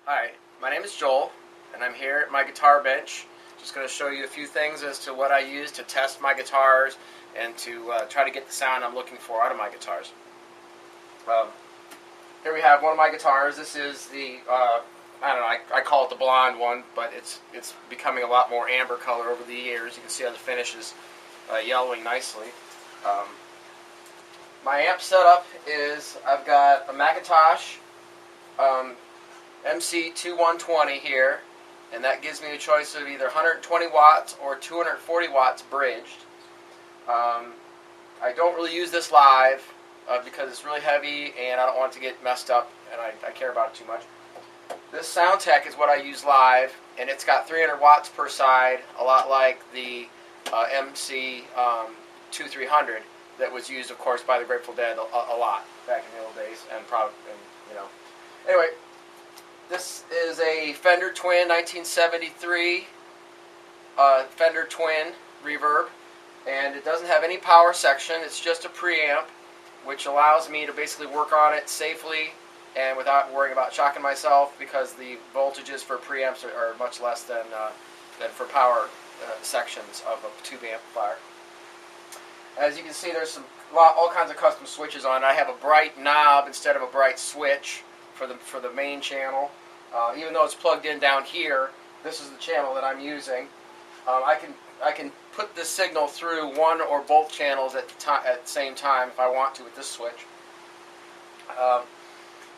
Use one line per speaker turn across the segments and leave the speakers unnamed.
Hi, my name is Joel, and I'm here at my guitar bench. Just going to show you a few things as to what I use to test my guitars and to try to get the sound I'm looking for out of my guitars. Here we have one of my guitars. This is the, I don't know, I call it the blonde one, but it's becoming a lot more amber color over the years. You can see how the finish is yellowing nicely. My amp setup is, I've got a Macintosh MC2120 here, and that gives me a choice of either 120 watts or 240 watts bridged. I don't really use this live because it's really heavy and I don't want it to get messed up, and I care about it too much. This Soundtech is what I use live, and it's got 300 watts per side, a lot like the MC2300 that was used, of course, by the Grateful Dead a lot back in the old days, and probably, you know. Anyway, this is a Fender Twin 1973 Fender Twin reverb, and it doesn't have any power section. It's just a preamp, which allows me to basically work on it safely and without worrying about shocking myself, because the voltages for preamps are much less than for power sections of a tube amplifier. As you can see, there's all kinds of custom switches on it. I have a bright knob instead of a bright switch for the main channel. Even though it's plugged in down here, this is the channel that I'm using. I can put the signal through one or both channels at the same time if I want to with this switch. My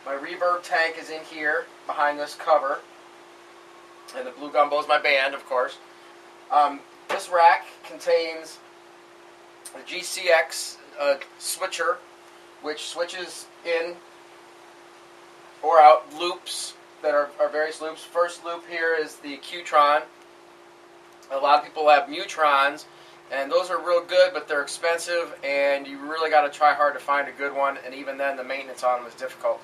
reverb tank is in here behind this cover, and the Blue Gumbo is my band, of course. This rack contains the GCX switcher, which switches in or out loops that are various loops. First loop here is the Qtron. A lot of people have Mutrons, and those are real good, but they're expensive, and you really got to try hard to find a good one, and even then the maintenance on them is difficult.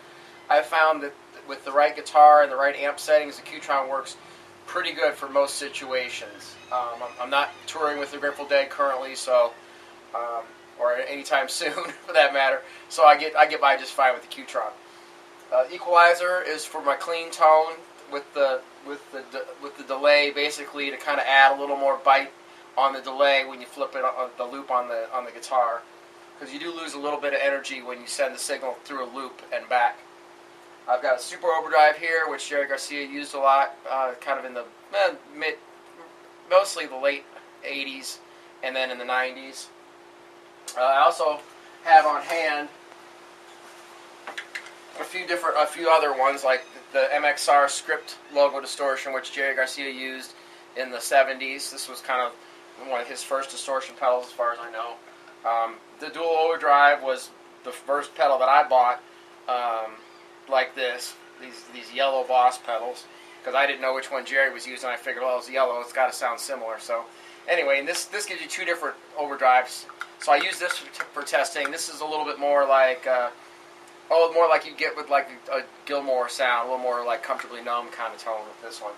I've found that with the right guitar and the right amp settings, the Qtron works pretty good for most situations. I'm not touring with the Grateful Dead currently, so or anytime soon for that matter, so I get by just fine with the Qtron. Equalizer is for my clean tone with the delay, basically to kind of add a little more bite on the delay when you flip it on the loop on the guitar, because you do lose a little bit of energy when you send the signal through a loop and back. I've got a super overdrive here, which Jerry Garcia used a lot, kind of in the mostly the late 80s and then in the 90s. I also have on hand a few other ones, like the MXR script logo distortion, which Jerry Garcia used in the 70s. This was kind of one of his first distortion pedals, as far as I know. The dual overdrive was the first pedal that I bought, like this, these yellow Boss pedals, because I didn't know which one Jerry was using. I figured, well, it's yellow, it's got to sound similar. So anyway, and this gives you two different overdrives. So I use this for testing. This is a little bit more like more like you get with like a Gilmore sound, a little more like comfortably numb kind of tone with this one.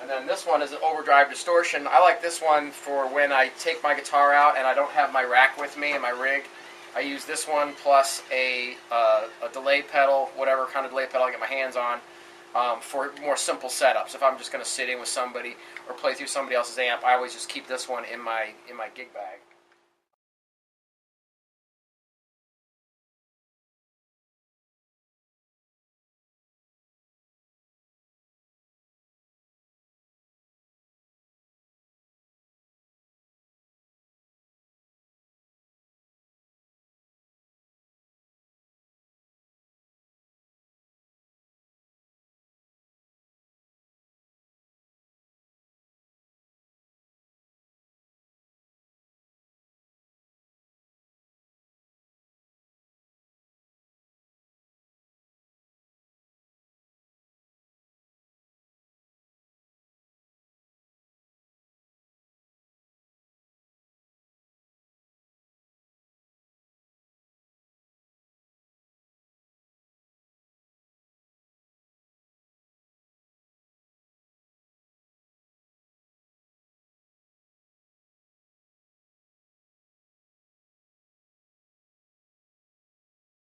And then this one is an overdrive distortion. I like this one for when I take my guitar out and I don't have my rack with me and my rig. I use this one plus a delay pedal, whatever kind of delay pedal I get my hands on, for more simple setups. If I'm just going to sit in with somebody or play through somebody else's amp, I always just keep this one in my gig bag.